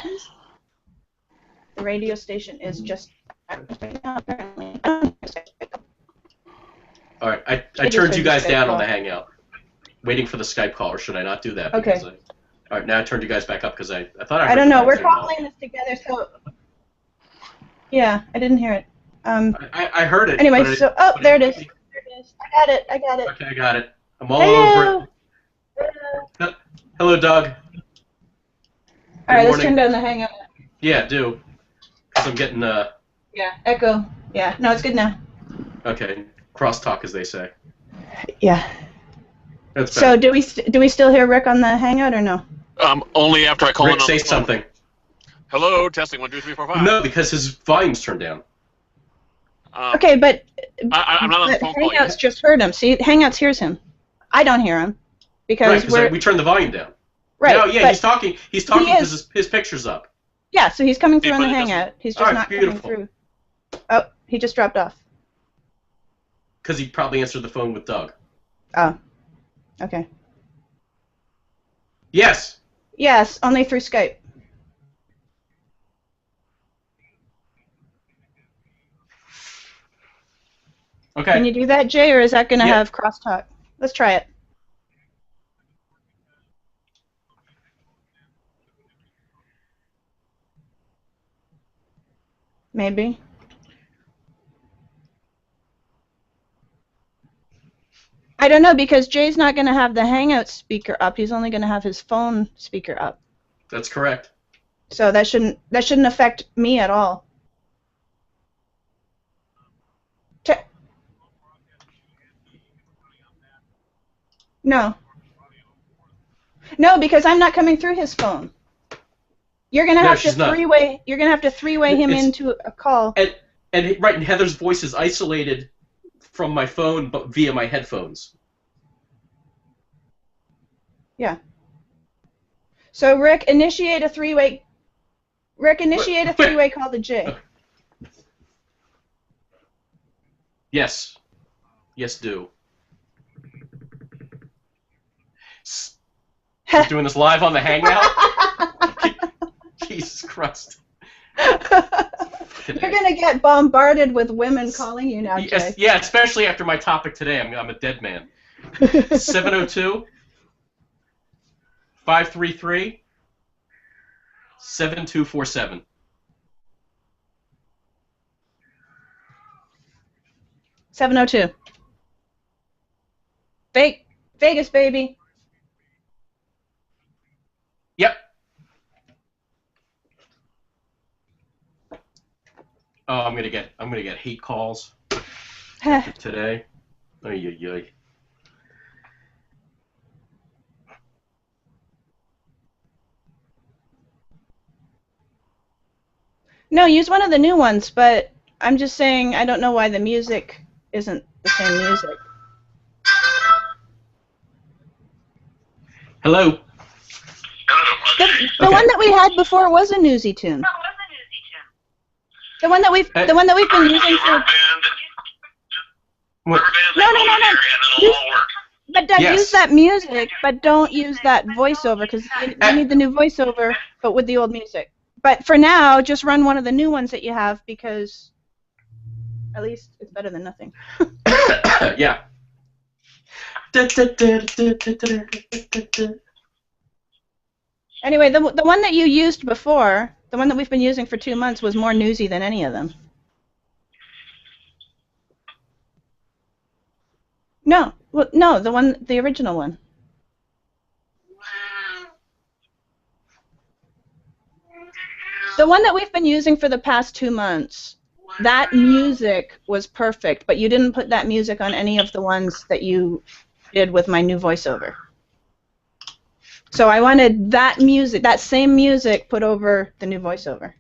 And the radio station is just right now, apparently. All right, I turned you guys down on the Hangout, waiting for the Skype call, or should I not do that? Okay. All right, now I turned you guys back up because I thought I heard I don't know. We're Zoom calling this together, so yeah, I didn't hear it. I heard it. Anyway, so there it is. There it is. I got it. Okay, I got it. I'm all over it. Hello, Doug. All right, let's turn down the Hangout. Yeah, do. Because I'm getting Yeah, echo. Yeah, no, it's good now. Okay, crosstalk, as they say. Yeah. That's so do we still hear Rick on the Hangout or no? Only after I call Rick, in on say the phone. something. Hello, testing 1 2 3 4 5. No, because his volume's turned down. Okay, but I'm not on the phone call yet. Hangouts just heard him. See, Hangouts hears him. I don't hear him because we turned the volume down. Right. No, yeah, he's talking. He's talking because his picture's up. Yeah, so he's coming through on the Hangout. He's just not beautiful. coming through. Oh, he just dropped off. Because he probably answered the phone with Doug. Oh. Okay. Yes. Yes, only through Skype. Okay. Can you do that, Jay, or is that going to have crosstalk? Let's try it. Maybe. I don't know, because Jay's not going to have the Hangout speaker up. He's only going to have his phone speaker up. That's correct. So that shouldn't affect me at all. No. No, because I'm not coming through his phone. You're gonna have to three-way. You're gonna have to three-way him into a call. And right, and Heather's voice is isolated from my phone, but via my headphones. Yeah. So Rick, initiate a three-way. Rick, initiate a three-way call to Jay. Yes. Yes, do. He's doing this live on the Hangout? Jesus Christ. You're going to get bombarded with women calling you now, Jay. Yeah, especially after my topic today. I'm a dead man. 702 533 7247. Vegas, baby. Yep. Oh, I'm gonna get hate calls today. Oy. No, use one of the new ones, but I'm just saying I don't know why the music isn't the same music. Hello. The one that we had before was a newsy tune. The one that we've been using for. No. But Doug, use that music, but don't use that voiceover, because you need the new voiceover, but with the old music. But for now, just run one of the new ones that you have, because at least it's better than nothing. Yeah. Anyway, the one that you used before, the one that we've been using for 2 months, was more newsy than any of them. No, well, no, the original one. The one that we've been using for the past 2 months, that music was perfect, but you didn't put that music on any of the ones that you did with my new voiceover. So I wanted that music, that same music, put over the new voiceover.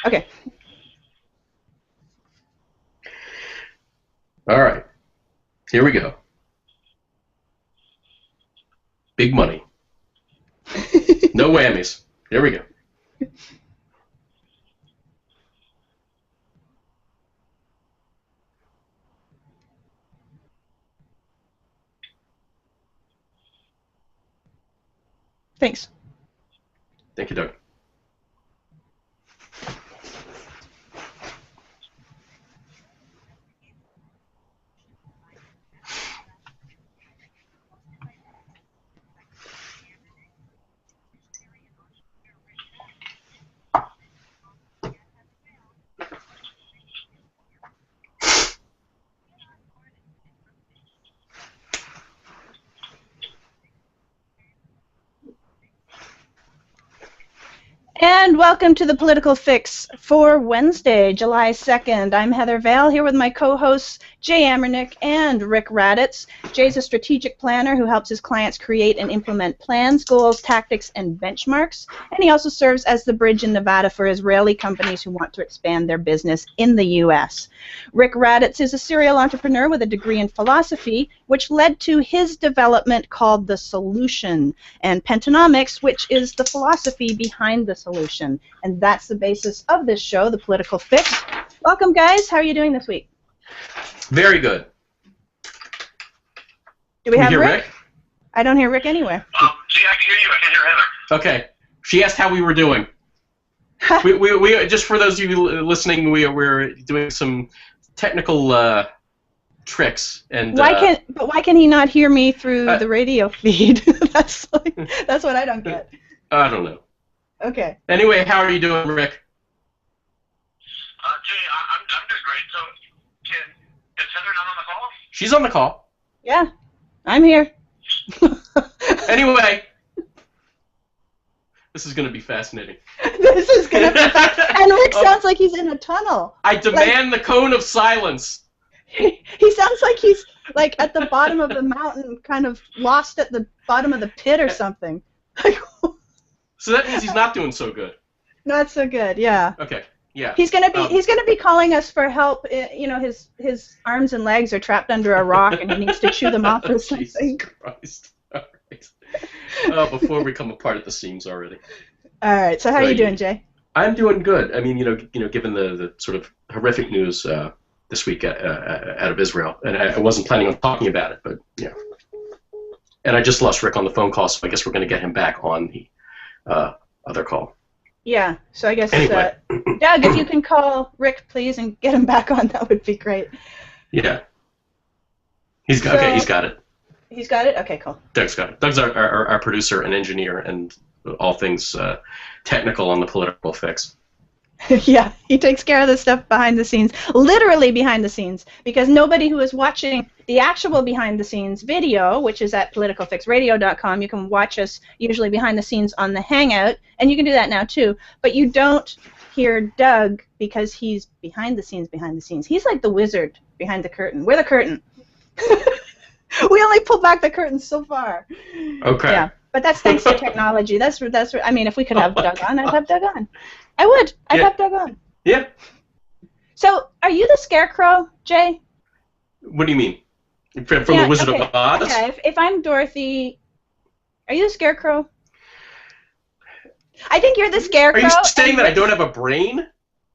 Okay. All right. Here we go. Big money. No whammies. Here we go. Thanks. Thank you, Doug. And welcome to the Political Fix for Wednesday, July 2nd. I'm Heather Vale, here with my co-hosts Jay Amernick and Rick Raddatz. Jay's a strategic planner who helps his clients create and implement plans, goals, tactics, and benchmarks. And he also serves as the bridge in Nevada for Israeli companies who want to expand their business in the U.S. Rick Raddatz is a serial entrepreneur with a degree in philosophy, which led to his development called The Solution, and Pentanomics, which is the philosophy behind the solution. And that's the basis of this show, The Political Fix. Welcome, guys. How are you doing this week? Very good. Do we Can have you hear Rick? I don't hear Rick anywhere. See, I can hear you. I can hear Heather. Okay. She asked how we were doing. we just for those of you listening, we're doing some technical tricks, and why can he not hear me through the radio feed? That's what I don't get. I don't know. Okay. Anyway, how are you doing, Rick? Jay, I'm doing great. So, is Heather not on the call? She's on the call. Yeah, I'm here. Anyway, this is going to be fascinating. This is going to be fascinating. And Rick sounds like he's in a tunnel. I demand the cone of silence. He sounds like he's like at the bottom of the mountain, kind of lost at the bottom of the pit or something. So that means he's not doing so good. Not so good, yeah. Okay, yeah. He's gonna be calling us for help. You know, his arms and legs are trapped under a rock, and he needs to chew them off or something. Jesus Christ! All right. Before we come apart at the seams already. All right. So how are you doing, Jay? I'm doing good. I mean, you know, given the sort of horrific news this week out of Israel, and I wasn't planning on talking about it, but yeah. And I just lost Rick on the phone call, so I guess we're going to get him back on the other call. Yeah, so I guess, anyway. Doug, if you can call Rick, please, and get him back on, that would be great. Yeah. He's got it. He's got it? Okay, cool. Doug's got it. Doug's our producer and engineer and all things technical on the Political Fix. Yeah, he takes care of the stuff behind the scenes, literally behind the scenes, because nobody who is watching the actual behind the scenes video, which is at politicalfixradio.com, you can watch us usually behind the scenes on the Hangout, and you can do that now too, but you don't hear Doug because he's behind the scenes. He's like the wizard behind the curtain. We're the curtain. We only pull back the curtain so far. Okay. Yeah, but that's thanks to technology. That's I mean, if we could have Doug on, I'd have Doug on. I would. I'd have Doug on. Yeah. So, are you the Scarecrow, Jay? What do you mean? From the Wizard of Oz? Okay, if I'm Dorothy, are you the Scarecrow? I think you're the Scarecrow. Are you saying that I don't have a brain?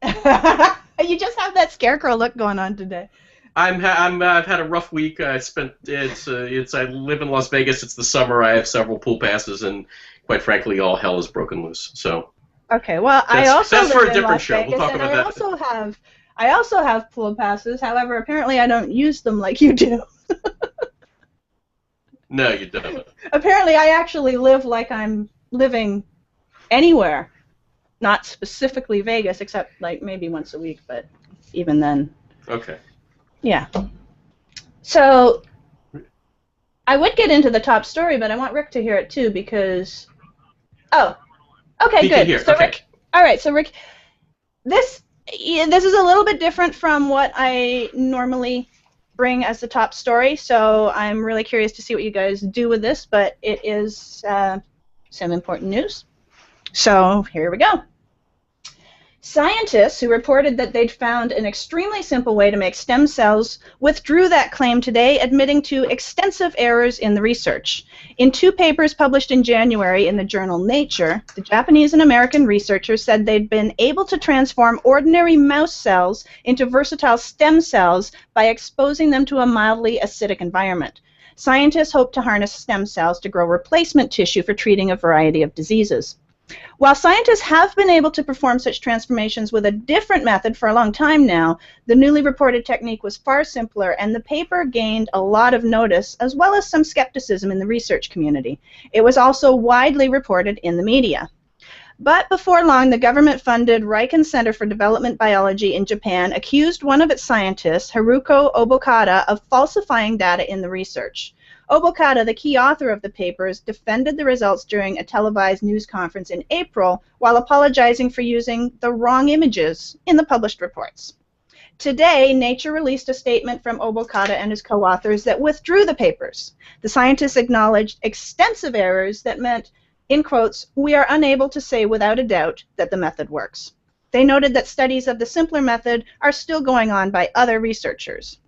You just have that Scarecrow look going on today. I've had a rough week. I live in Las Vegas. It's the summer. I have several pool passes, and quite frankly, all hell is broken loose. So. Okay, well, that's for a different show. We'll talk about that. I also have pool passes. However, apparently I don't use them like you do. No, you don't. Apparently, I actually live like I'm living anywhere, not specifically Vegas, except like maybe once a week, but even then. Okay. Yeah. So I would get into the top story, but I want Rick to hear it too because. Oh. Okay, good. So okay. Rick, all right. So Rick, this is a little bit different from what I normally bring as the top story. So I'm really curious to see what you guys do with this. But it is some important news. So here we go. Scientists who reported that they'd found an extremely simple way to make stem cells withdrew that claim today, admitting to extensive errors in the research. In 2 papers published in January in the journal Nature, the Japanese and American researchers said they'd been able to transform ordinary mouse cells into versatile stem cells by exposing them to a mildly acidic environment. Scientists hope to harness stem cells to grow replacement tissue for treating a variety of diseases. While scientists have been able to perform such transformations with a different method for a long time now, the newly reported technique was far simpler, and the paper gained a lot of notice, as well as some skepticism in the research community. It was also widely reported in the media. But before long, the government-funded Riken Center for Development Biology in Japan accused one of its scientists, Haruko Obokata, of falsifying data in the research. Obokata, the key author of the papers, defended the results during a televised news conference in April while apologizing for using the wrong images in the published reports. Today, Nature released a statement from Obokata and his co-authors that withdrew the papers. The scientists acknowledged extensive errors that meant, in quotes, "we are unable to say without a doubt that the method works." They noted that studies of the simpler method are still going on by other researchers.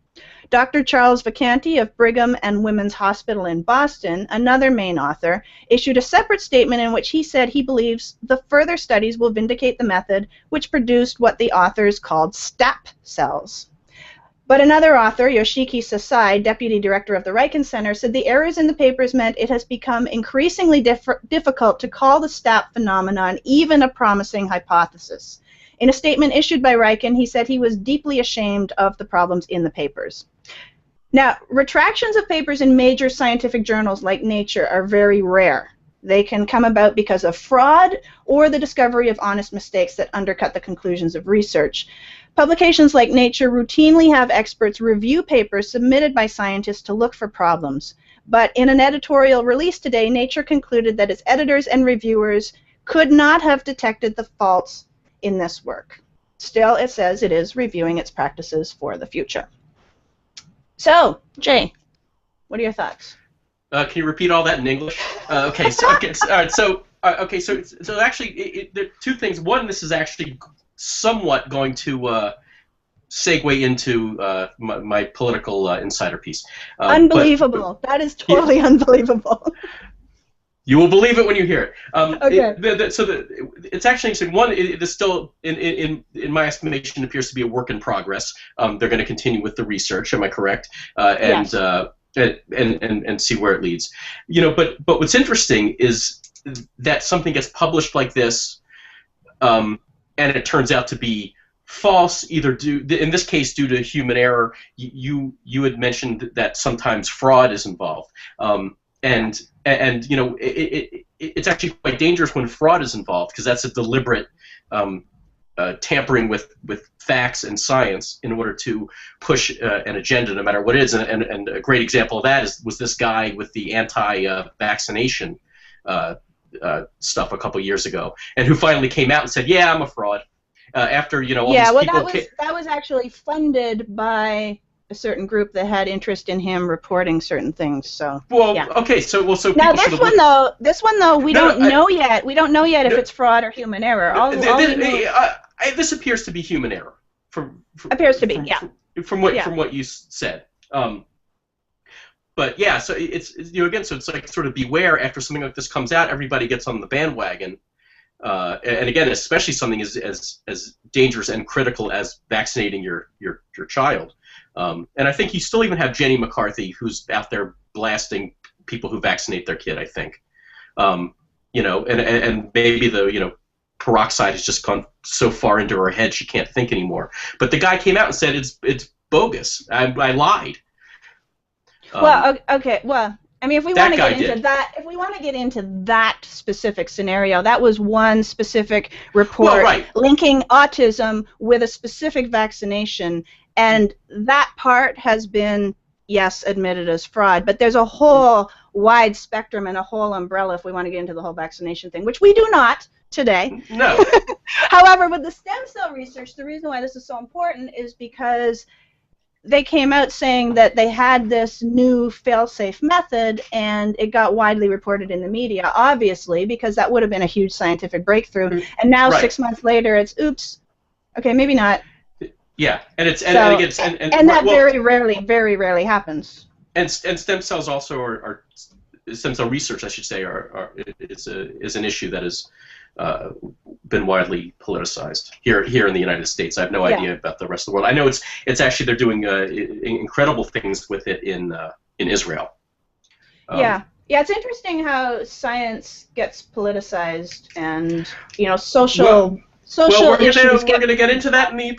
Dr. Charles Vacanti of Brigham and Women's Hospital in Boston, another main author, issued a separate statement in which he said he believes the further studies will vindicate the method, which produced what the authors called STAP cells. But another author, Yoshiki Sasai, deputy director of the Riken Center, said the errors in the papers meant it has become increasingly difficult to call the STAP phenomenon even a promising hypothesis. In a statement issued by Riken, he said he was deeply ashamed of the problems in the papers. Now, retractions of papers in major scientific journals like Nature are very rare. They can come about because of fraud or the discovery of honest mistakes that undercut the conclusions of research. Publications like Nature routinely have experts review papers submitted by scientists to look for problems. But in an editorial release today, Nature concluded that its editors and reviewers could not have detected the faults in this work. Still, it says it is reviewing its practices for the future. So, Jay, what are your thoughts? Can you repeat all that in English? Okay. So, okay. All right. So, so actually, there are two things. One, this is actually somewhat going to segue into my political insider piece. Unbelievable. That is totally unbelievable. You will believe it when you hear it. Okay. It's actually interesting. One, it is still, in my estimation, appears to be a work in progress. They're going to continue with the research. Am I correct? Yes. And see where it leads. You know, but what's interesting is that something gets published like this, and it turns out to be false, either in this case due to human error. You had mentioned that sometimes fraud is involved. And you know, it's actually quite dangerous when fraud is involved, because that's a deliberate tampering with facts and science in order to push an agenda, no matter what it is. And a great example of that was this guy with the anti-vaccination stuff a couple years ago, and who finally came out and said, "Yeah, I'm a fraud." After, you know, all these people that was actually funded by a certain group that had interest in him reporting certain things. So yeah. Okay, so now this one though we don't know yet. We don't know yet if it's fraud or human error. This appears to be human error. Appears to be, yeah. From what you said. But yeah, so it's you know, again, so it's like sort of beware. After something like this comes out, everybody gets on the bandwagon. And again, especially something as dangerous and critical as vaccinating your child. And I think you still even have Jenny McCarthy, who's out there blasting people who vaccinate their kid, I think. You know, and maybe the peroxide has just gone so far into her head she can't think anymore. But the guy came out and said it's bogus. I lied. Well, okay. Well, I mean, if we want to get into that specific scenario, that was one specific report linking autism with a specific vaccination, and that part has been, yes, admitted as fraud. But there's a whole wide spectrum and a whole umbrella if we want to get into the whole vaccination thing, which we do not today. No. However, with the stem cell research, the reason why this is so important is because they came out saying that they had this new fail-safe method, and it got widely reported in the media, obviously, because that would have been a huge scientific breakthrough. And now, 6 months later, it's oops. Okay, maybe not. Yeah, and that very rarely happens. And stem cells also are stem cell research, I should say, is an issue that has been widely politicized here in the United States. I have no idea about the rest of the world. I know it's actually they're doing incredible things with it in Israel. Yeah. Yeah, it's interesting how science gets politicized, and social issues we're get. gonna get into that in the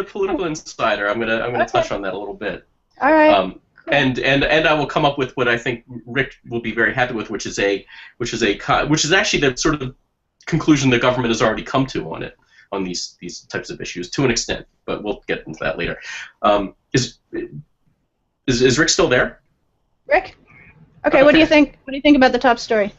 political insider. I'm gonna touch on that a little bit. All right. Cool. And I will come up with what I think Rick will be very happy with, which is actually the sort of conclusion the government has already come to on these types of issues to an extent, but we'll get into that later. Is Rick still there? Rick? Okay, what do you think? What do you think about the top story?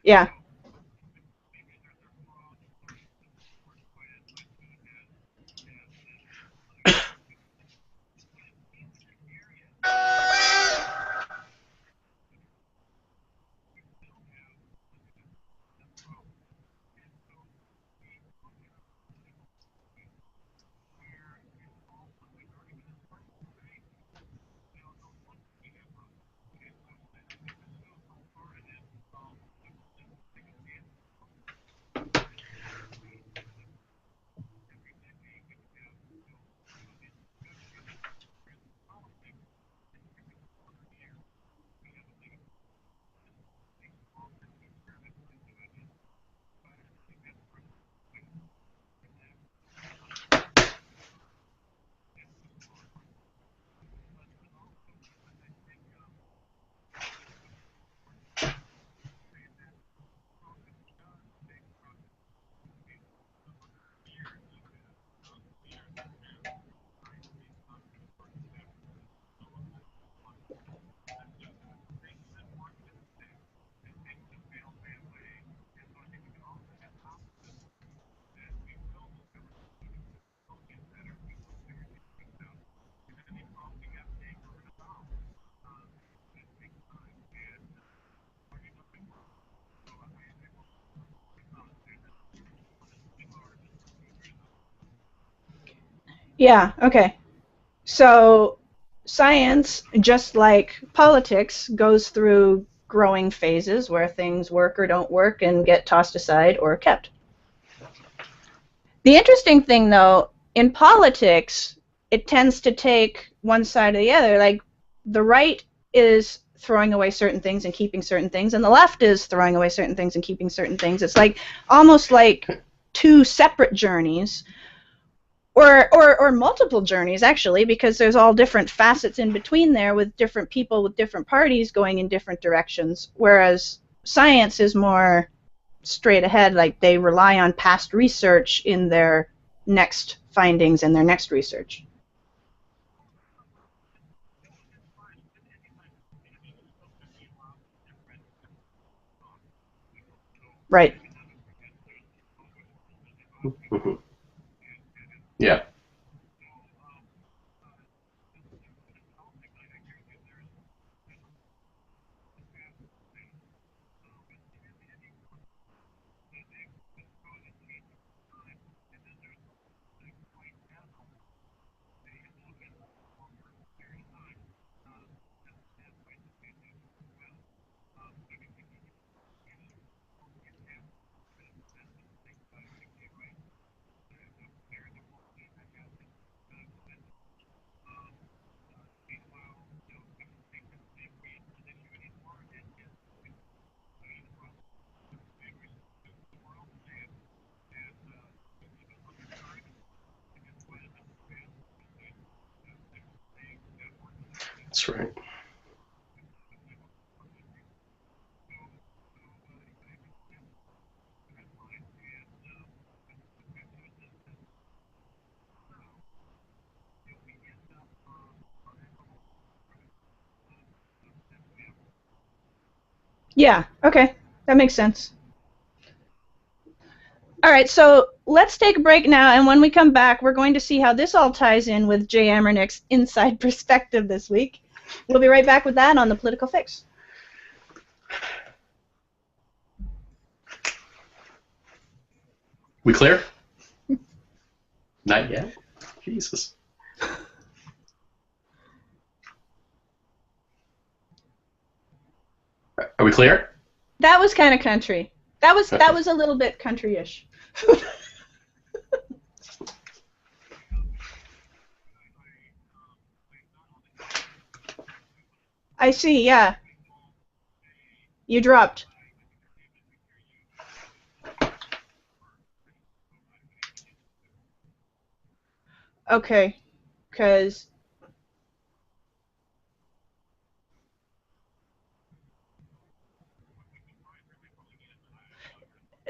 Yeah. Yeah, okay. So science, just like politics, goes through growing phases where things work or don't work and get tossed aside or kept. The interesting thing, though, in politics, it tends to take one side or the other. Like, the right is throwing away certain things and keeping certain things, and the left is throwing away certain things and keeping certain things. It's like almost like two separate journeys, or multiple journeys, actually, because there's all different facets in between there with different people with different parties going in different directions, whereas science is more straight ahead, like they rely on past research in their next findings and their next research. Right. Yeah. That's right. Yeah, okay. That makes sense. All right, so let's take a break now, and when we come back, we're going to see how this all ties in with Jay Amernick's inside perspective this week. We'll be right back with that on The Political Fix. We clear? Not yet? Jesus. Are we clear? That was kind of country. That was a little bit country-ish. I see, yeah. You dropped. Okay, because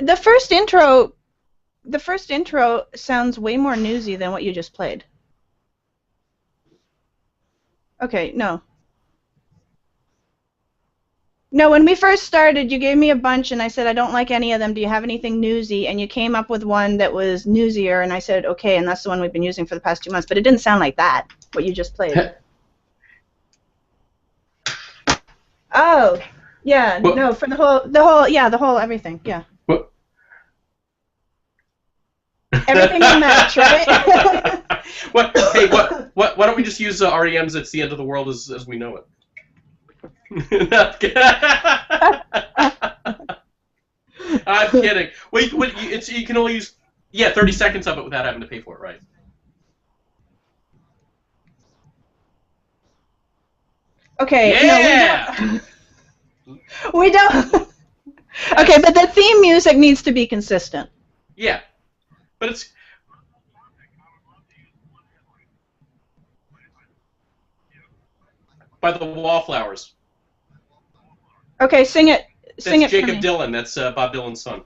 the first intro sounds way more newsy than what you just played. Okay, no. No, when we first started, you gave me a bunch, and I said, I don't like any of them. Do you have anything newsy? And you came up with one that was newsier, and I said, okay, and that's the one we've been using for the past 2 months. But it didn't sound like that, what you just played. Oh, yeah, What? no, for the whole everything, yeah. What? Everything will match, right? What? Hey, why don't we just use REM's "It's the End of the World" as we know it? I'm kidding. Wait, you can only use 30 seconds of it without having to pay for it, right? Okay, yeah! no, we don't. Okay, but the theme music needs to be consistent. Yeah, but it's... By the Wallflowers. Okay, sing it. Sing it That's Jacob for me. Dylan. That's Bob Dylan's son.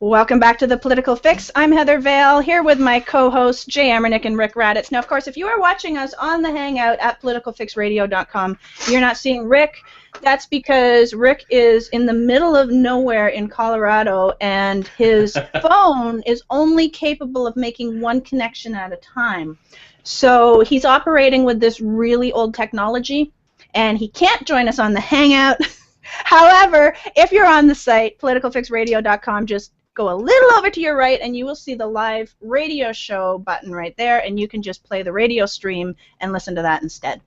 Welcome back to The Political Fix. I'm Heather Vale, here with my co-hosts, Amernick and Rick Raddatz. Now, of course, if you are watching us on the Hangout at politicalfixradio.com, you're not seeing Rick. That's because Rick is in the middle of nowhere in Colorado, and his phone is only capable of making one connection at a time. So he's operating with this really old technology, and he can't join us on the Hangout. However, if you're on the site, politicalfixradio.com, just go a little over to your right and you will see the live radio show button right there, and you can just play the radio stream and listen to that instead.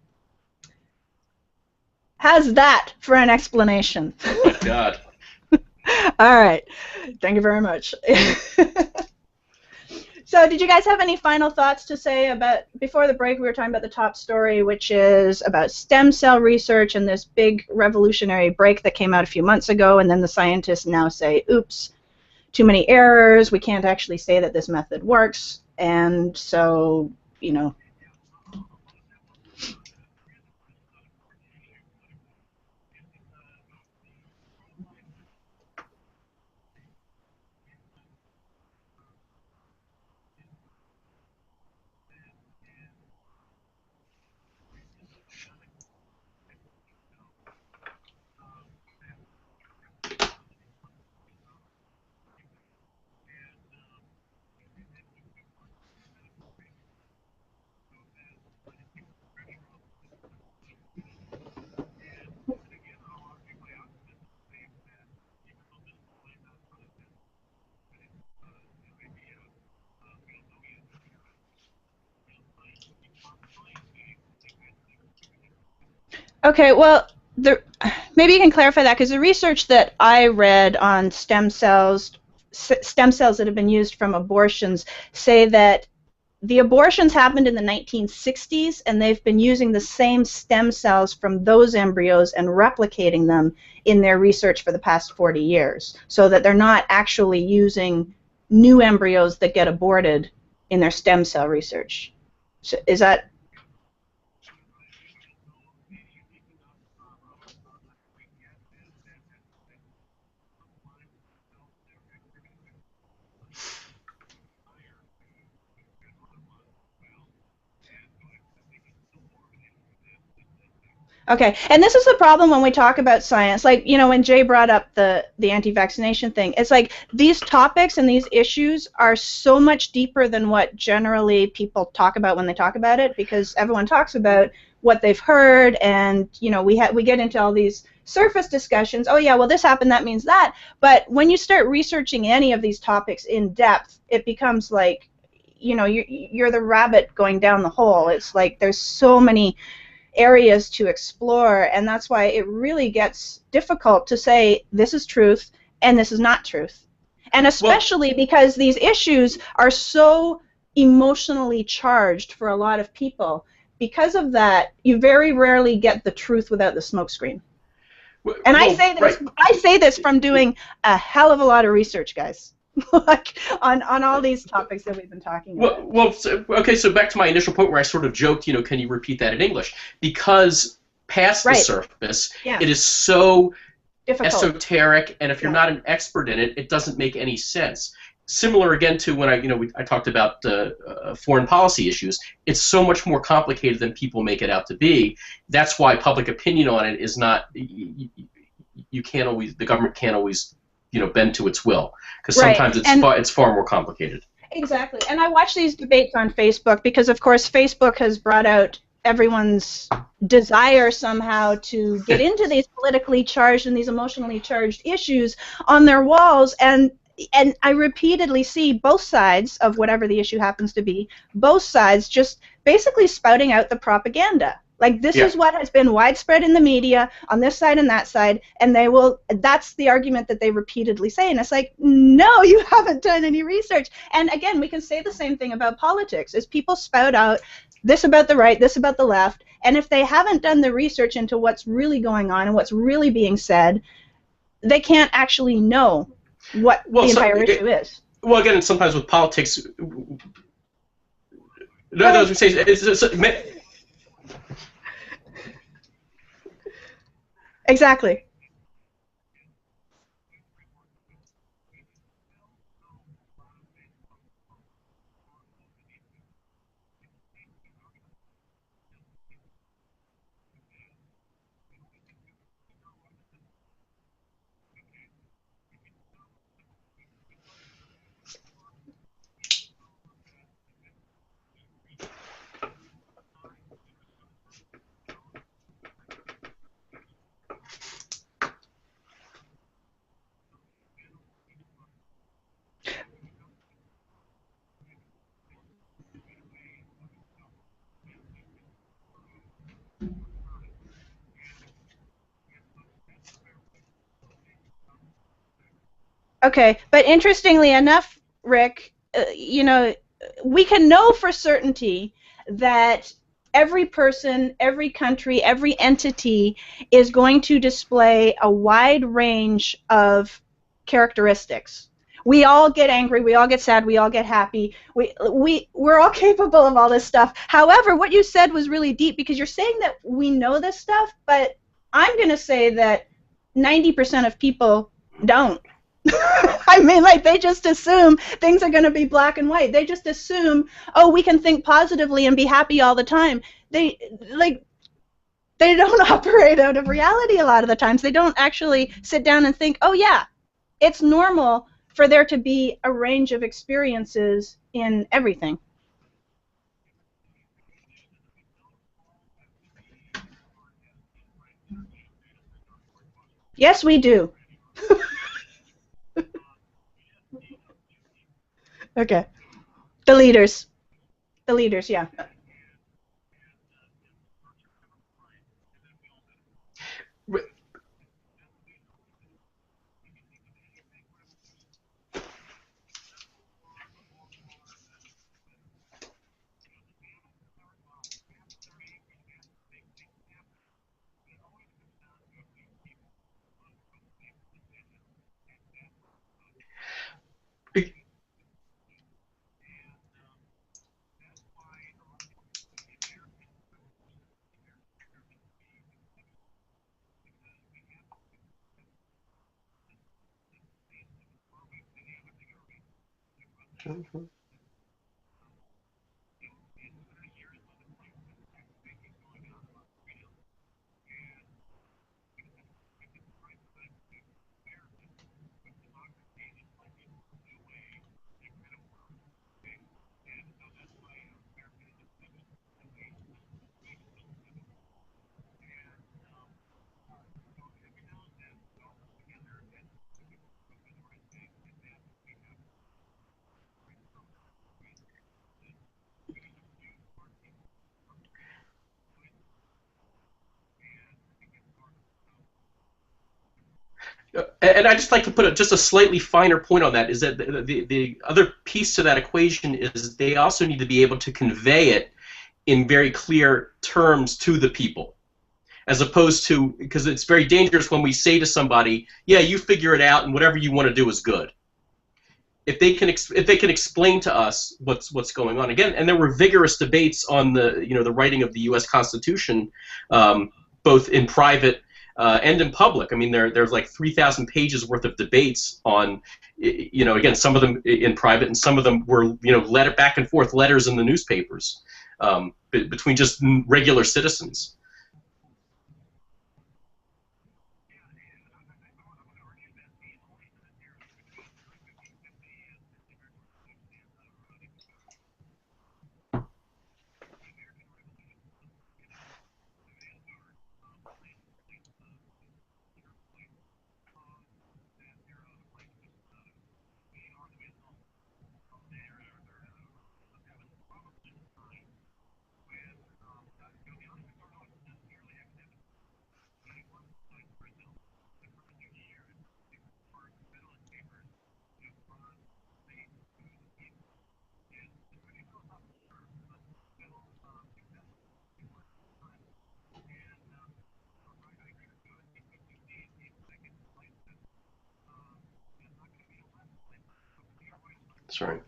How's that for an explanation? Oh my God. All right. Thank you very much. So did you guys have any final thoughts to say about, before the break we were talking about the top story, which is about stem cell research and this big revolutionary break that came out a few months ago, and then the scientists now say, oops, too many errors, we can't actually say that this method works, and so, you know. Okay, well, maybe you can clarify that, because the research that I read on stem cells that have been used from abortions say that the abortions happened in the 1960s, and they've been using the same stem cells from those embryos and replicating them in their research for the past 40 years, so that they're not actually using new embryos that get aborted in their stem cell research. So is that... Okay, and this is the problem when we talk about science. Like, you know, when Jay brought up the anti-vaccination thing, it's like these topics and these issues are so much deeper than what generally people talk about when they talk about it, because everyone talks about what they've heard, and you know, we get into all these surface discussions. Oh yeah, well this happened, that means that. But when you start researching any of these topics in depth, it becomes like, you know, you're the rabbit going down the hole. It's like there's so many areas to explore, and that's why it really gets difficult to say this is truth and this is not truth. And especially because these issues are so emotionally charged for a lot of people. Because of that, you very rarely get the truth without the smokescreen. And I say this from doing a hell of a lot of research, guys. Like on all these topics that we've been talking about. Okay, so back to my initial point where I sort of joked, you know, can you repeat that in English? Because past the surface, it is so difficult, esoteric, and if you're not an expert in it, it doesn't make any sense. Similar again to when I talked about foreign policy issues. It's so much more complicated than people make it out to be. That's why public opinion on it is not. You can't always. The government can't always, you know, bend to its will, because sometimes it's far more complicated. Exactly. And I watch these debates on Facebook because, of course, Facebook has brought out everyone's desire somehow to get into these politically charged and these emotionally charged issues on their walls, and I repeatedly see both sides of whatever the issue happens to be, both sides just basically spouting out the propaganda. Like, this is what has been widespread in the media on this side and that side, and that's the argument that they repeatedly say. And it's like, no, you haven't done any research. And again, we can say the same thing about politics, is people spout out this about the right, this about the left, and if they haven't done the research into what's really going on and what's really being said, they can't actually know what the entire issue is. Well, again, sometimes with politics, I was going to say, exactly. Okay, but interestingly enough, Rick, you know, we can know for certainty that every person, every country, every entity is going to display a wide range of characteristics. We all get angry, we all get sad, we all get happy. We're all capable of all this stuff. However, what you said was really deep, because you're saying that we know this stuff, but I'm going to say that 90% of people don't. I mean, like, they just assume things are going to be black and white. They just assume, oh, we can think positively and be happy all the time. They don't operate out of reality a lot of the times. They don't actually sit down and think, oh yeah, it's normal for there to be a range of experiences in everything. Yes, we do. Okay. The leaders. The leaders, yeah. And I just like to put just a slightly finer point on that, is that the other piece to that equation is they also need to be able to convey it in very clear terms to the people, as opposed to, because it's very dangerous when we say to somebody, yeah, you figure it out and whatever you want to do is good. If they can explain to us what's going on, again, and there were vigorous debates on the writing of the U.S. Constitution, both in private and in public. I mean, there's like 3,000 pages worth of debates on, again, some of them in private, and some of them were, back and forth letters in the newspapers between just regular citizens. Sorry.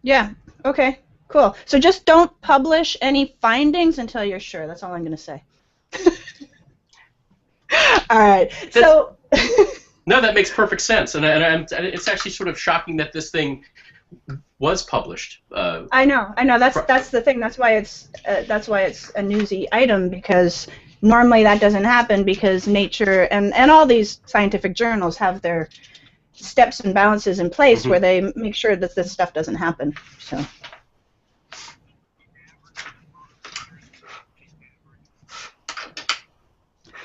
Yeah. Okay. Cool. So just don't publish any findings until you're sure. That's all I'm going to say. All right. So. No, that makes perfect sense, and it's actually sort of shocking that this thing was published. I know. That's the thing. That's why it's a newsy item, because normally that doesn't happen, because Nature and all these scientific journals have their steps and balances in place where they make sure that this stuff doesn't happen. So.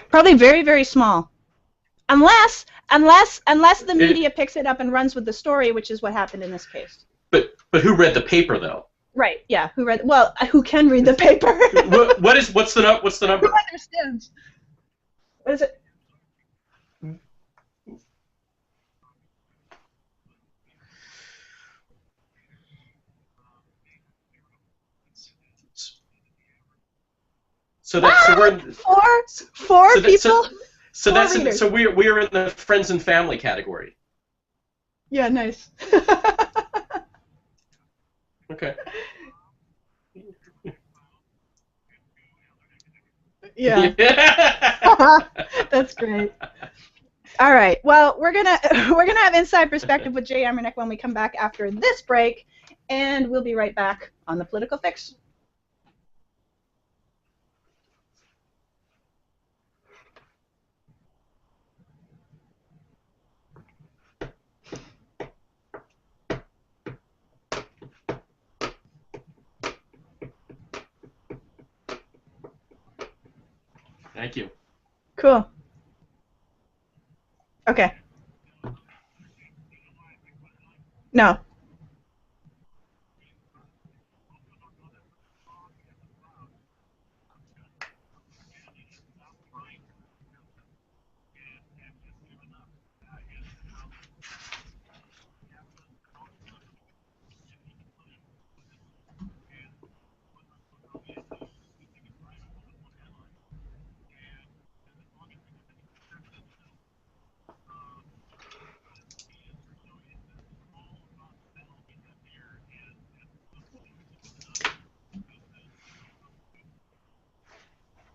Probably very, very small, unless the media picks it up and runs with the story, which is what happened in this case. But who read the paper, though? Right. Yeah. Who read? Well, who can read the paper? What's the number? Who understands? What is it? So we're four people. So we're in the friends and family category. Yeah, nice. Okay. Yeah. That's great. All right. Well, we're gonna have Inside Perspective with Jay Amernick when we come back after this break, and we'll be right back on the Political Fix. Thank you. Cool. Okay. No.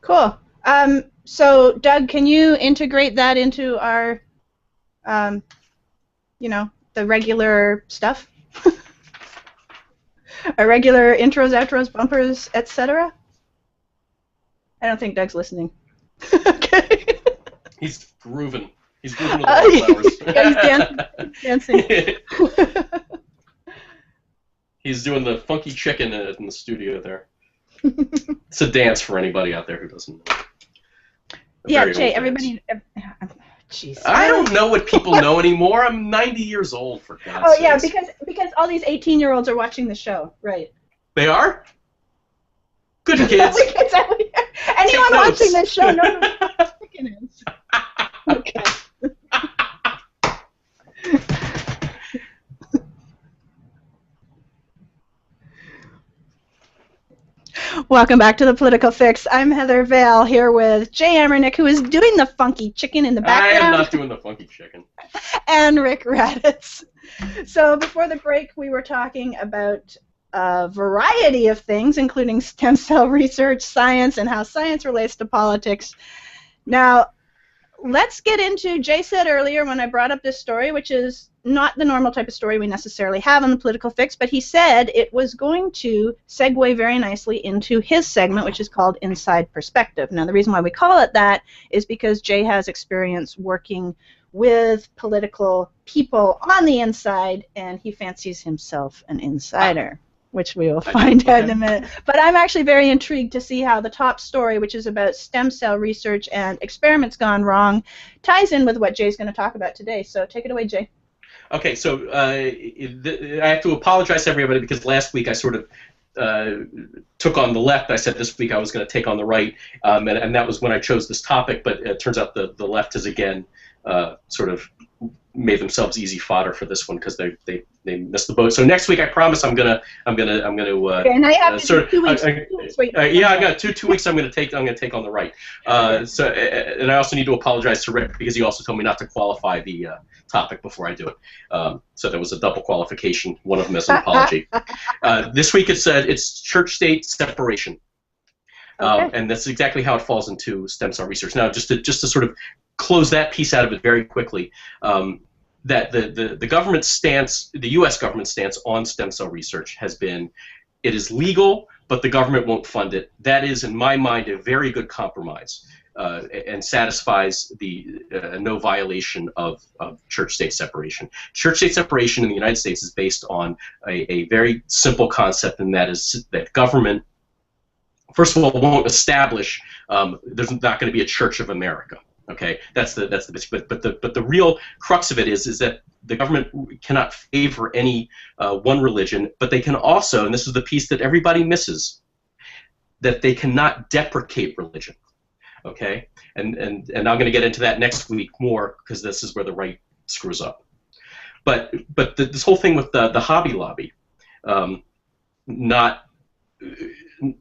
Cool. So, Doug, can you integrate that into our you know, the regular stuff. Our regular intros, outros, bumpers, etc. I don't think Doug's listening. Okay. He's grooving. He's grooving with the flowers. Yeah, he's dancing. He's doing the funky chicken in the studio there. It's a dance for anybody out there who doesn't know. Yeah, Jay, everybody... Jeez. I don't know what people know anymore. I'm 90 years old, for God's sakes. Oh, yeah, sakes. because all these 18-year-olds are watching the show, right? They are? Good kids. Anyone watching this show knows what chicken is. Okay. Welcome back to the Political Fix. I'm Heather Vale here with Jay Amernick, who is doing the funky chicken in the background. I am not doing the funky chicken. And Rick Raddatz. So before the break, we were talking about a variety of things, including stem cell research, science, and how science relates to politics. Now, let's get into, Jay said earlier when I brought up this story, which is not the normal type of story we necessarily have on the Political Fix, but he said it was going to segue very nicely into his segment, which is called Inside Perspective. Now, the reason why we call it that is because Jay has experience working with political people on the inside, and he fancies himself an insider, which we will find out in a minute. But I'm actually very intrigued to see how the top story, which is about stem cell research and experiments gone wrong, ties in with what Jay's going to talk about today. So take it away, Jay. Okay, so I have to apologize to everybody because last week I sort of took on the left. I said this week I was going to take on the right, and that was when I chose this topic, but it turns out the left has again sort of made themselves easy fodder for this one because they missed the boat. So next week I promise I'm gonna okay, and I have sort of 2 weeks. yeah, I got two weeks I'm gonna take on the right. So and I also need to apologize to Rick because he also told me not to qualify the topic before I do it. So there was a double qualification. One of them is an apology. This week it's church-state separation. Okay. And that's exactly how it falls into stem cell research. Now, just to sort of close that piece out of it very quickly, that the government stance, the U.S. government stance on stem cell research has been, it is legal, but the government won't fund it. That is, in my mind, a very good compromise and satisfies the no violation of church-state separation. Church-state separation in the United States is based on a very simple concept, and that is that government, first of all, won't establish. There's not going to be a Church of America. Okay, that's the basic. But the real crux of it is that the government cannot favor any one religion, but they can also, and this is the piece that everybody misses, that they cannot deprecate religion. Okay, and I'm going to get into that next week more because this is where the right screws up. But this whole thing with the Hobby Lobby, not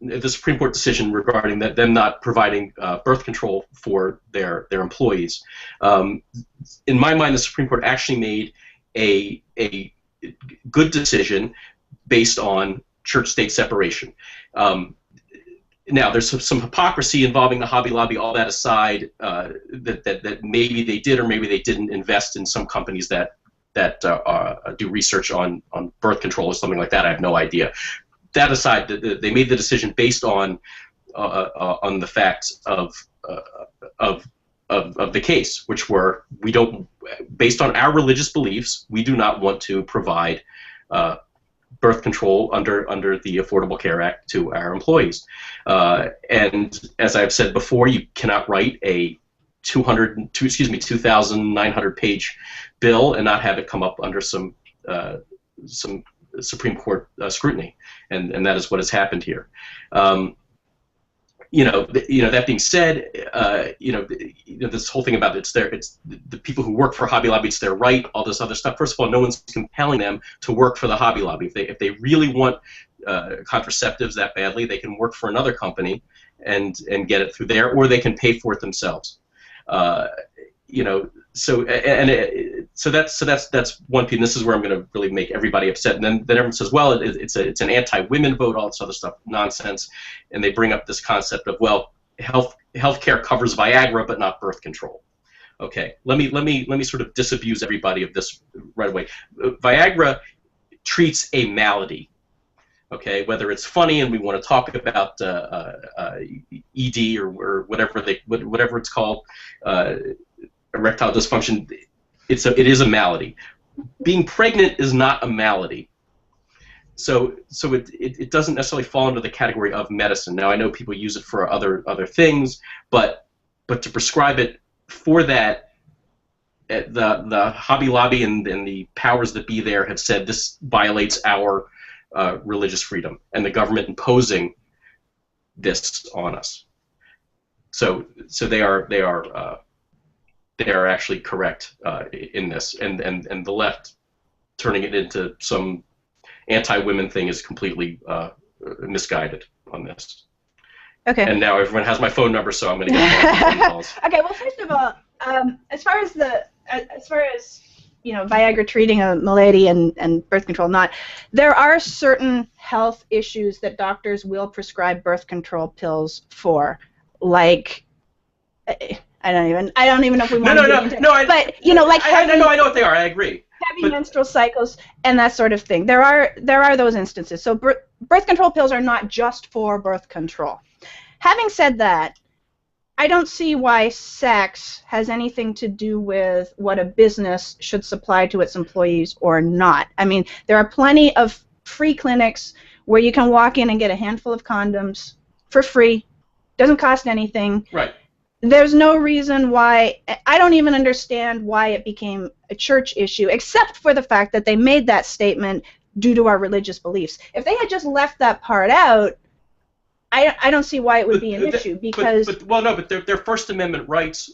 the Supreme Court decision regarding them not providing birth control for their employees. In my mind, the Supreme Court actually made a good decision based on church-state separation. Now, there's some hypocrisy involving the Hobby Lobby. All that aside, that maybe they did or maybe they didn't invest in some companies that do research on birth control or something like that. I have no idea. That aside, they made the decision based on the facts of the case, which were based on our religious beliefs, we do not want to provide birth control under the Affordable Care Act to our employees. And as I've said before, you cannot write a 2,900 page bill and not have it come up under some Supreme Court scrutiny, and that is what has happened here. That being said, this whole thing about it's the people who work for Hobby Lobby, it's their right, all this other stuff. First of all, no one's compelling them to work for the Hobby Lobby. If they really want contraceptives that badly, they can work for another company and get it through there, or they can pay for it themselves. So that's one piece. And this is where I'm going to really make everybody upset. And then everyone says, well, it's an anti-women vote, all this other stuff, nonsense. And they bring up this concept of, well, healthcare covers Viagra, but not birth control. Okay, let me sort of disabuse everybody of this right away. Viagra treats a malady. Okay, whether it's funny and we want to talk about ED or whatever it's called, erectile dysfunction, it is a malady. Being pregnant is not a malady. So it doesn't necessarily fall into the category of medicine. Now I know people use it for other things, but to prescribe it for that, the Hobby Lobby and the powers that be there have said this violates our religious freedom and the government imposing this on us. So they are actually correct in this, and the left turning it into some anti-women thing is completely misguided on this. Okay. And now everyone has my phone number, so I'm going to get phone calls. Okay. Well, first of all, as far as Viagra treating a malady and birth control not, there are certain health issues that doctors will prescribe birth control pills for, like I don't even know if we want to get into it. But like I know what they are. I agree. Heavy menstrual cycles and that sort of thing. There are those instances. So birth control pills are not just for birth control. Having said that, I don't see why sex has anything to do with what a business should supply to its employees or not. I mean, there are plenty of free clinics where you can walk in and get a handful of condoms for free. Doesn't cost anything. Right. There's no reason why. I don't even understand why it became a church issue, except for the fact that they made that statement due to our religious beliefs. If they had just left that part out, I don't see why it would be an issue, because but their First Amendment rights,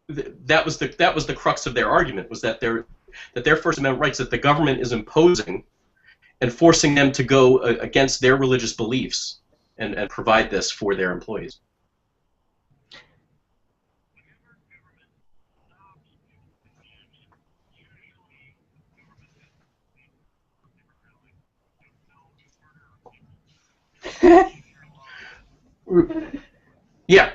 that was the crux of their argument, was that their First Amendment rights that the government is imposing and forcing them to go against their religious beliefs and provide this for their employees. Yeah.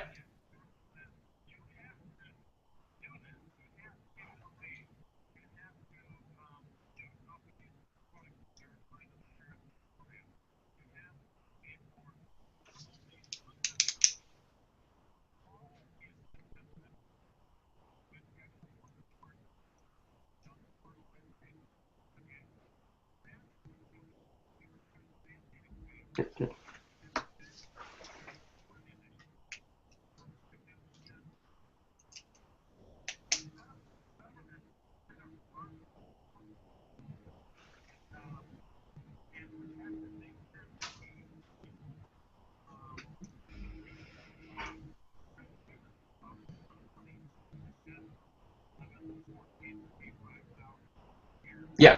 Yeah.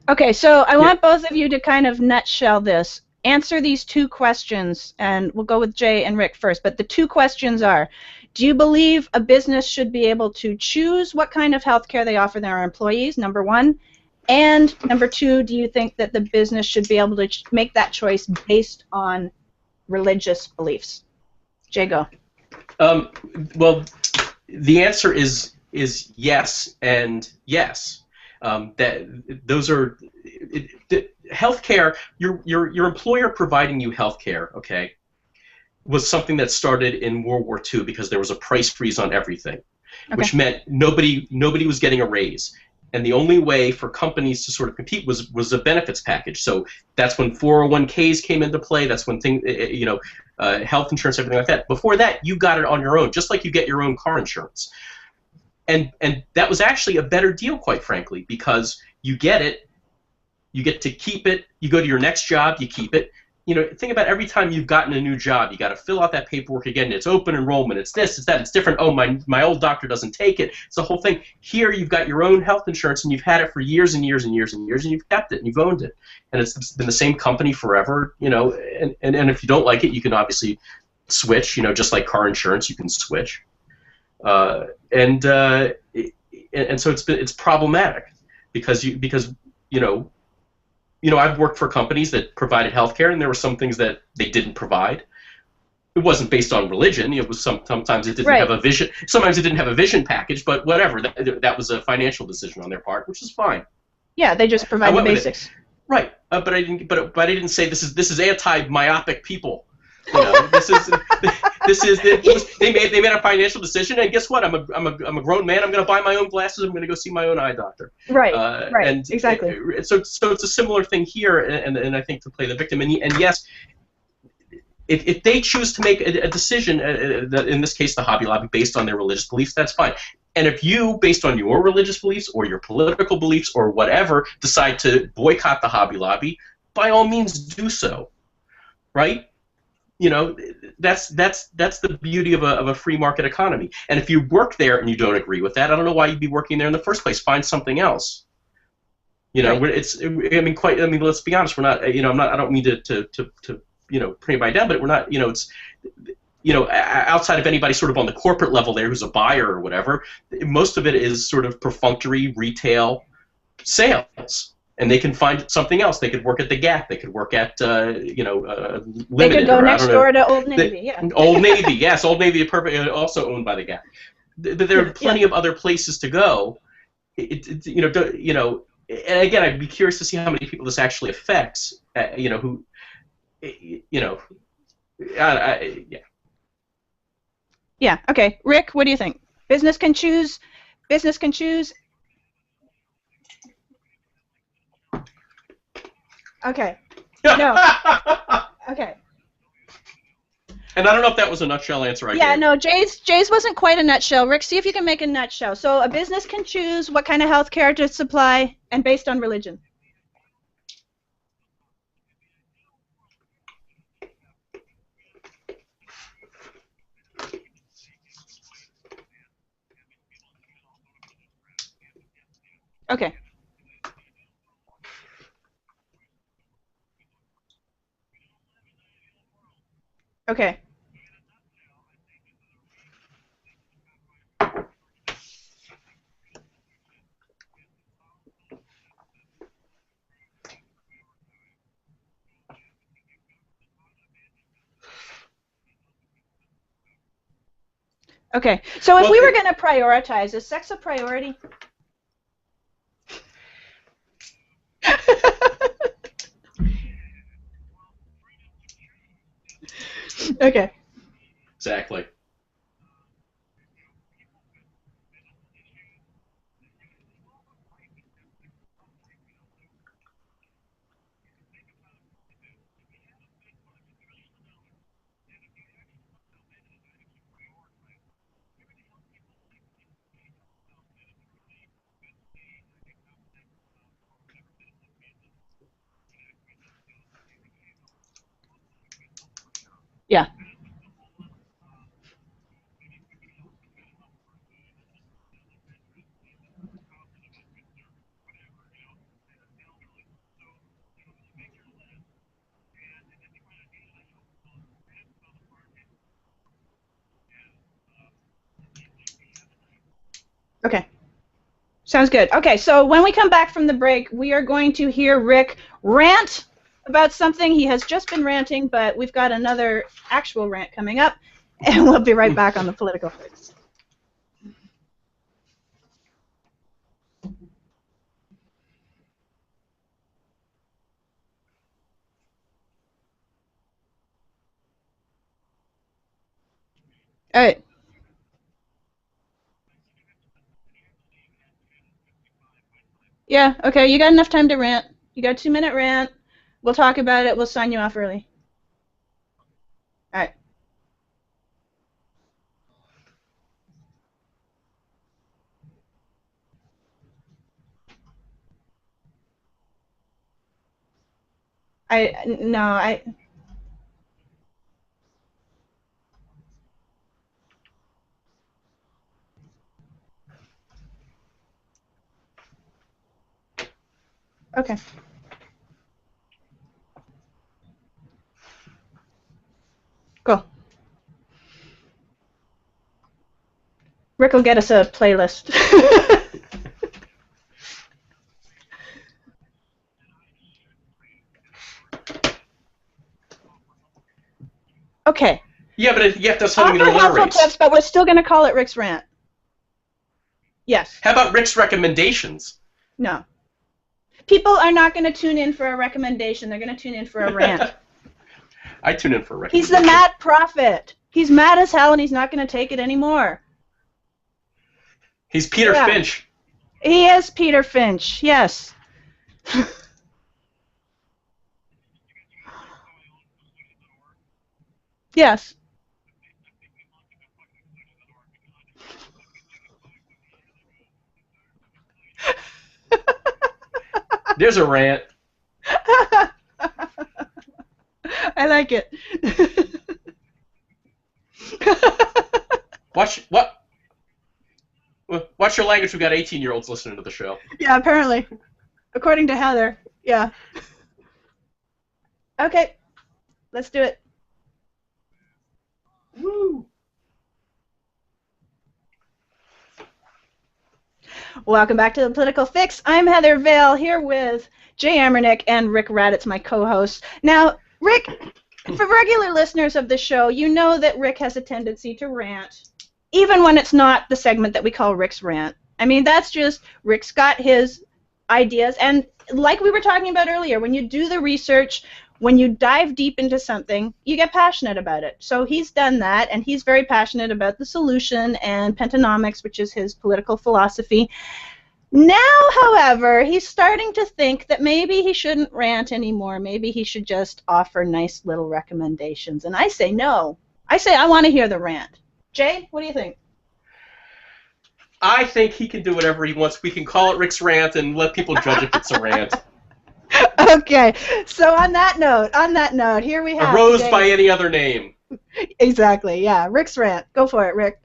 Okay, so I want both of you to kind of nutshell this. Answer these two questions, and we'll go with Jay and Rick first. But the two questions are, do you believe a business should be able to choose what kind of health care they offer their employees, number one? And number two, do you think that the business should be able to make that choice based on religious beliefs? Jay, go. Well, the answer is yes and yes. That those are healthcare. Your employer providing you healthcare, okay, was something that started in World War II because there was a price freeze on everything, which meant nobody was getting a raise. And the only way for companies to sort of compete was a benefits package. So that's when 401ks came into play. That's when health insurance, everything like that. Before that, you got it on your own, just like you get your own car insurance. And that was actually a better deal, quite frankly, because you get it, you get to keep it, you go to your next job, you keep it. Think about every time you've gotten a new job, you got to fill out that paperwork again. It's open enrollment. It's this, it's that, it's different. Oh, my old doctor doesn't take it. It's the whole thing. Here, you've got your own health insurance, and you've had it for years and years and years and years, and you've kept it, and you've owned it, and it's been the same company forever. And if you don't like it, you can obviously switch. Just like car insurance, you can switch. And so it's problematic because I've worked for companies that provided healthcare, and there were some things that they didn't provide. It wasn't based on religion. It was sometimes it didn't have a vision. Sometimes it didn't have a vision package, but whatever. That was a financial decision on their part, which is fine. Yeah, they just provide the basics. Right, but I didn't. But I didn't say this is anti-myopic people. This is they made a financial decision, and guess what? I'm a grown man. I'm going to buy my own glasses. I'm going to go see my own eye doctor. Right. Right. Exactly. So it's a similar thing here, and I think to play the victim. And yes, if they choose to make a decision, that in this case the Hobby Lobby, based on their religious beliefs, that's fine. And if you, based on your religious beliefs or your political beliefs or whatever, decide to boycott the Hobby Lobby, by all means do so. Right? That's the beauty of a free market economy. And if you work there and you don't agree with that, I don't know why you'd be working there in the first place. Find something else. Right. Let's be honest. We're not. I don't mean to put anybody down, but we're not. Outside of anybody sort of on the corporate level there who's a buyer or whatever, most of it is sort of perfunctory retail sales. And they can find something else. They could work at the Gap. They could work at, Limited. They could go next door to Old Navy, yeah. Old Navy, yes. Old Navy, also owned by the Gap. There are plenty of other places to go. And again, I'd be curious to see how many people this actually affects. Yeah. Yeah. Okay, Rick, what do you think? Business can choose. Business can choose. Okay. No. Okay. And I don't know if that was a nutshell answer. No, Jay's wasn't quite a nutshell. Rick, see if you can make a nutshell. So a business can choose what kind of health care to supply, and based on religion. Okay. Okay. Okay. So if we were going to prioritize, is sex a priority? Okay. Exactly. Yeah. Okay. Sounds good. Okay, so when we come back from the break, we are going to hear Rick rant about something. He has just been ranting, but we've got another actual rant coming up, and we'll be right back on the Political Fix. All right. Yeah, okay, you got enough time to rant. You got a 2-minute rant. We'll talk about it. We'll sign you off early. All right. No. Okay. Cool. Rick will get us a playlist. Okay. Yeah, but you have to have something that Offer helpful alliterates. tips, but we're still going to call it Rick's rant. Yes. How about Rick's recommendations? No. People are not going to tune in for a recommendation. They're going to tune in for a rant. I tune in for a He's recommendation. the mad prophet. He's mad as hell, and he's not going to take it anymore. He's Peter Yeah. Finch. He is Peter Finch, yes. Yes. There's a rant. I like it. Watch your language. We've got 18-year-olds listening to the show. Yeah, apparently. According to Heather. Yeah. Okay. Let's do it. Woo! Welcome back to the Political Fix. I'm Heather Vale here with Jay Amernick and Rick Raddatz, my co-host. Now, Rick, for regular listeners of the show, you know that Rick has a tendency to rant, even when it's not the segment that we call Rick's Rant. I mean, that's just Rick's got his ideas, and like we were talking about earlier, when you do the research, when you dive deep into something, you get passionate about it. So he's done that, and he's very passionate about the solution and pentanomics, which is his political philosophy. Now, however, he's starting to think that maybe he shouldn't rant anymore. Maybe he should just offer nice little recommendations. And I say no. I say I want to hear the rant. Jay, what do you think? I think he can do whatever he wants. We can call it Rick's rant and let people judge if it's a rant. Okay, so on that note, here we have A rose Jay. by any other name. Exactly, yeah. Rick's rant. Go for it, Rick.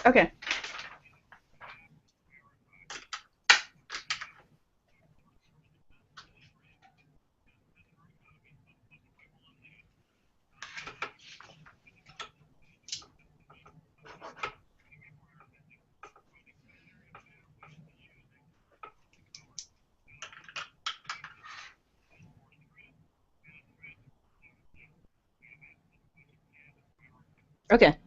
Okay. Okay.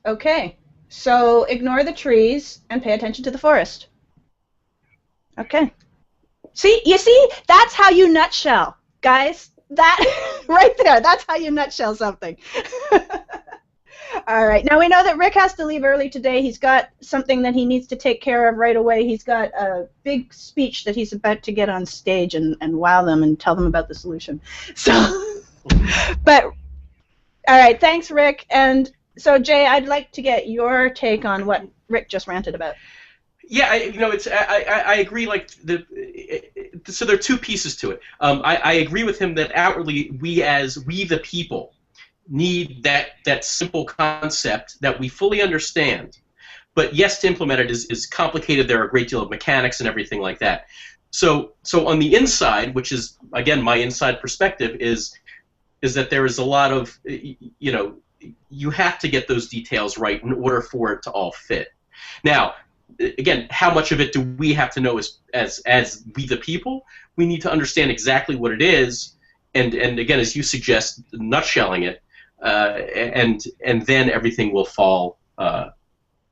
Okay. So ignore the trees and pay attention to the forest. Okay. See, you see, that's how you nutshell, guys. That right there, that's how you nutshell something. All right. Now we know that Rick has to leave early today. He's got something that he needs to take care of right away. He's got a big speech that he's about to get on stage and wow them and tell them about the solution. So, but, all right. Thanks, Rick. And so, Jay, I'd like to get your take on what Rick just ranted about. Yeah, I agree. Like so there are two pieces to it. I agree with him that outwardly we the people need that simple concept that we fully understand, but yes, to implement it is complicated. There are a great deal of mechanics and everything like that. So on the inside, which is again my inside perspective, is that there is a lot of you have to get those details right in order for it to all fit. Now, again, how much of it do we have to know as we the people? We need to understand exactly what it is, and again, as you suggest, nutshelling it, and then everything will fall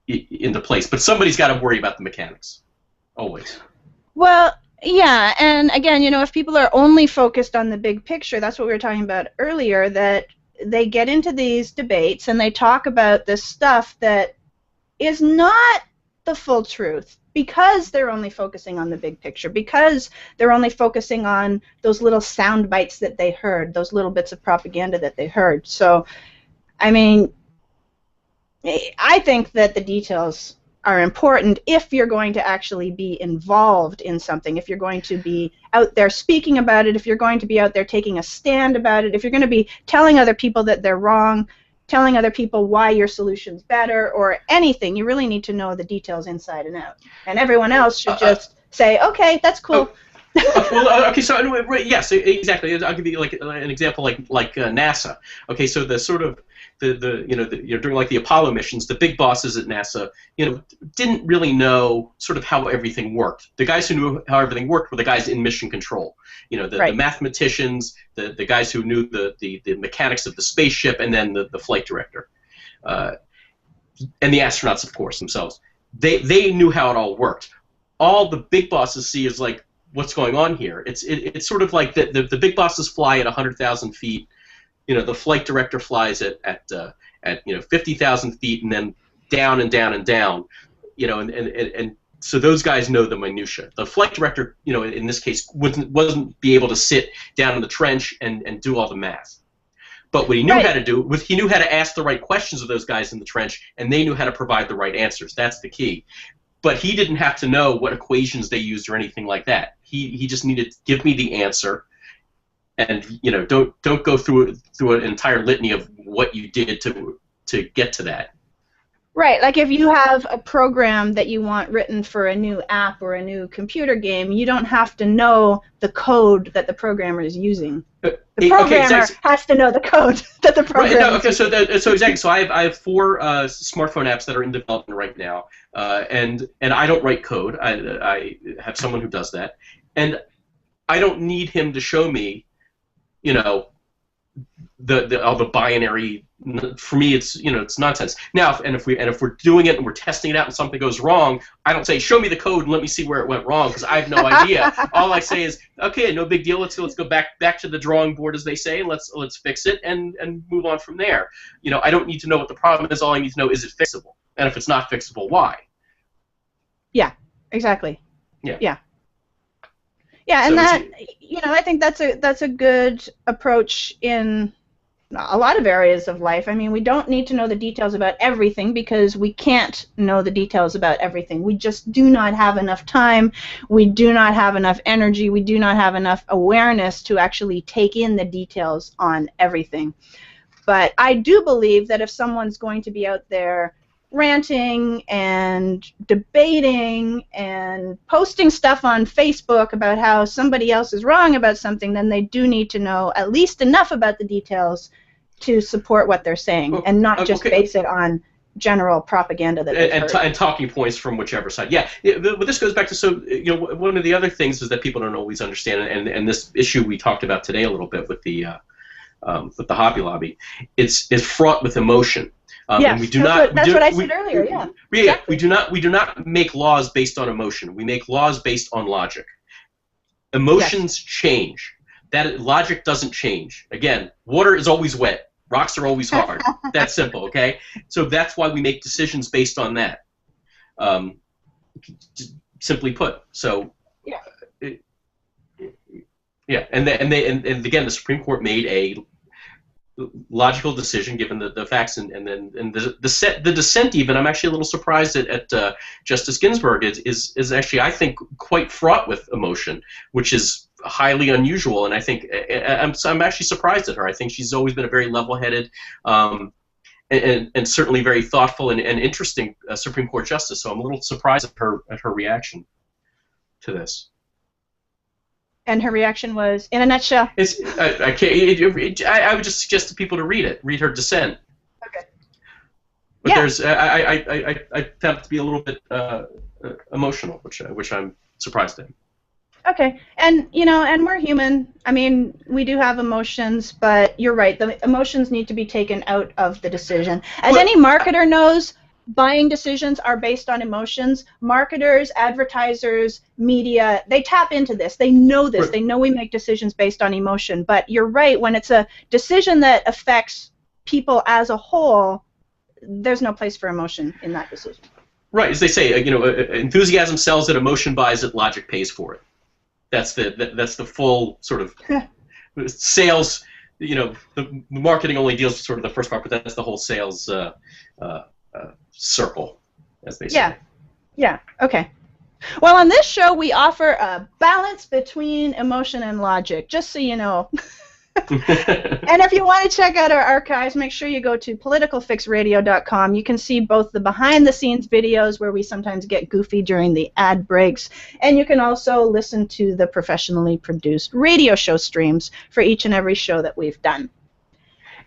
into place. But somebody's got to worry about the mechanics, always. Well, yeah, and again, if people are only focused on the big picture, that's what we were talking about earlier, that they get into these debates and they talk about this stuff that is not the full truth because they're only focusing on the big picture, because they're only focusing on those little sound bites that they heard, those little bits of propaganda that they heard. So, I mean, I think that the details are important if you're going to actually be involved in something, if you're going to be out there speaking about it, if you're going to be out there taking a stand about it, if you're going to be telling other people that they're wrong, telling other people why your solution's better, or anything. You really need to know the details inside and out. And everyone else should just say, okay, that's cool. Okay, so yes, exactly. I'll give you like an example, like NASA. Okay, so the sort of you're doing like the Apollo missions. The big bosses at NASA, didn't really know sort of how everything worked. The guys who knew how everything worked were the guys in mission control. The mathematicians, the guys who knew the mechanics of the spaceship, and then the flight director, and the astronauts, of course, themselves. They knew how it all worked. All the big bosses see is like, what's going on here? It's sort of like the big bosses fly at 100,000 feet. The flight director flies at 50,000 feet, and then down and down and down. And so those guys know the minutia. The flight director, in this case, wasn't be able to sit down in the trench and do all the math. But what he knew how to do was he knew how to ask the right questions of those guys in the trench, and they knew how to provide the right answers. That's the key. But he didn't have to know what equations they used or anything like that. He just needed to give me the answer, and don't go through an entire litany of what you did to get to that. Right, like if you have a program that you want written for a new app or a new computer game, you don't have to know the code that the programmer is using. The programmer has to know the code that the programmer is using. So exactly. So I have 4 smartphone apps that are in development right now, and I don't write code. I have someone who does that, and I don't need him to show me, all the binary. For me, it's nonsense. Now, if we're doing it and we're testing it out and something goes wrong, I don't say, show me the code and let me see where it went wrong, because I have no idea. All I say is, okay, no big deal. Let's go back to the drawing board, as they say, and let's fix it and move on from there. I don't need to know what the problem is. All I need to know is it fixable, and if it's not fixable, why? Yeah, exactly. Yeah. Yeah, and I think that's a good approach in a lot of areas of life. I mean, we don't need to know the details about everything because we can't know the details about everything. We just do not have enough time. We do not have enough energy. We do not have enough awareness to actually take in the details on everything. But I do believe that if someone's going to be out there ranting and debating and posting stuff on Facebook about how somebody else is wrong about something, then they do need to know at least enough about the details to support what they're saying, and not just base it on general propaganda that and talking points from whichever side. Yeah, but this goes back to one of the other things is that people don't always understand, and this issue we talked about today a little bit with the Hobby Lobby. It's fraught with emotion. Yes, and we do not. that's what I said earlier. Yeah. Exactly. We do not make laws based on emotion. We make laws based on logic. Emotions change. That logic doesn't change. Again, water is always wet. Rocks are always hard. That's simple. Okay. So that's why we make decisions based on that. Simply put. So. Yeah. Yeah, and again, the Supreme Court made a logical decision given the facts, and the dissent even. I'm actually a little surprised at Justice Ginsburg is actually, I think, quite fraught with emotion, which is highly unusual. And I think I'm actually surprised at her. I think she's always been a very level-headed and certainly very thoughtful and interesting Supreme Court justice. So I'm a little surprised at her reaction to this. And her reaction was, in a nutshell. I would just suggest to people to read her dissent. Okay. But I found it to be a little bit emotional, which I'm surprised at. Okay, and and we're human. I mean, we do have emotions, but you're right. The emotions need to be taken out of the decision. As any marketer knows, buying decisions are based on emotions. Marketers, advertisers, media, they tap into this. They know this. They know we make decisions based on emotion. But you're right, when it's a decision that affects people as a whole, there's no place for emotion in that decision. Right, as they say, enthusiasm sells it, emotion buys it, logic pays for it. That's the full sort of sales. The marketing only deals with sort of the first part, but that's the whole sales circle, as they say. Yeah, okay. Well, on this show, we offer a balance between emotion and logic, just so you know. And if you want to check out our archives, make sure you go to politicalfixradio.com. You can see both the behind-the-scenes videos where we sometimes get goofy during the ad breaks, and you can also listen to the professionally produced radio show streams for each and every show that we've done.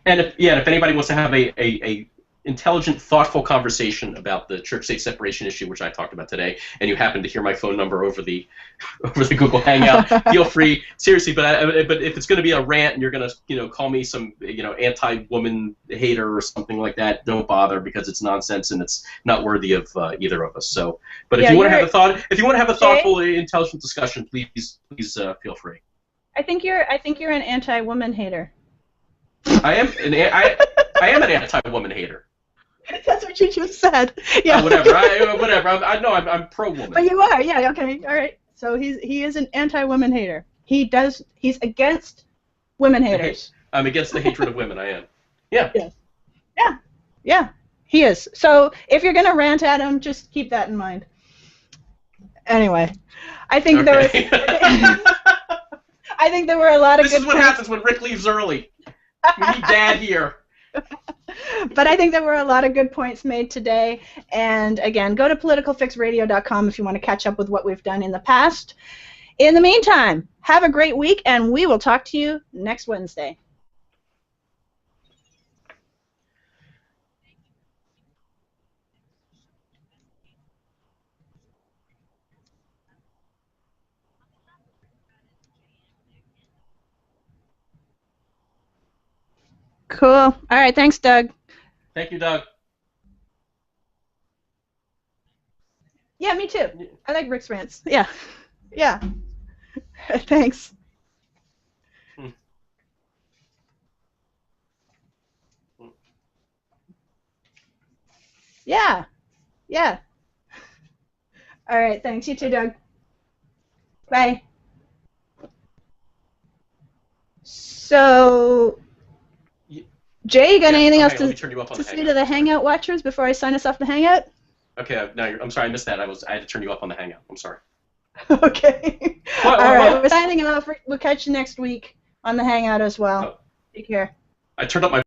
And if anybody wants to have a intelligent, thoughtful conversation about the church-state separation issue, which I talked about today, and you happen to hear my phone number over the Google Hangout, feel free. Seriously, but if it's going to be a rant and you're going to call me some anti-woman hater or something like that, don't bother, because it's nonsense and it's not worthy of either of us. So, but if you want to have a thoughtful, intelligent discussion, please feel free. I think you're an anti-woman hater. I am an anti-woman hater. That's what you just said. Yeah. Whatever. I'm pro-woman. But you are, yeah. Okay, all right. So he is an anti-woman hater. He's against women haters. I'm against the hatred of women. I am. Yeah. Yes. Yeah. He is. So if you're gonna rant at him, just keep that in mind. Anyway, I think there was. I think there were a lot of. This is what happens when Rick leaves early. We need Dad here. But I think there were a lot of good points made today. And again, go to politicalfixradio.com if you want to catch up with what we've done in the past. In the meantime, have a great week, and we will talk to you next Wednesday. Cool. All right. Thanks, Doug. Thank you, Doug. Yeah, me too. I like Rick's rants. Yeah. Thanks. Yeah. All right. Thanks. You too, Doug. Bye. So. Jay, you got anything else to say to the Hangout watchers before I sign us off the Hangout? Okay, no, I'm sorry, I missed that. I had to turn you up on the Hangout. I'm sorry. Okay. All right, we're signing off. We'll catch you next week on the Hangout as well. Take care. I turned up my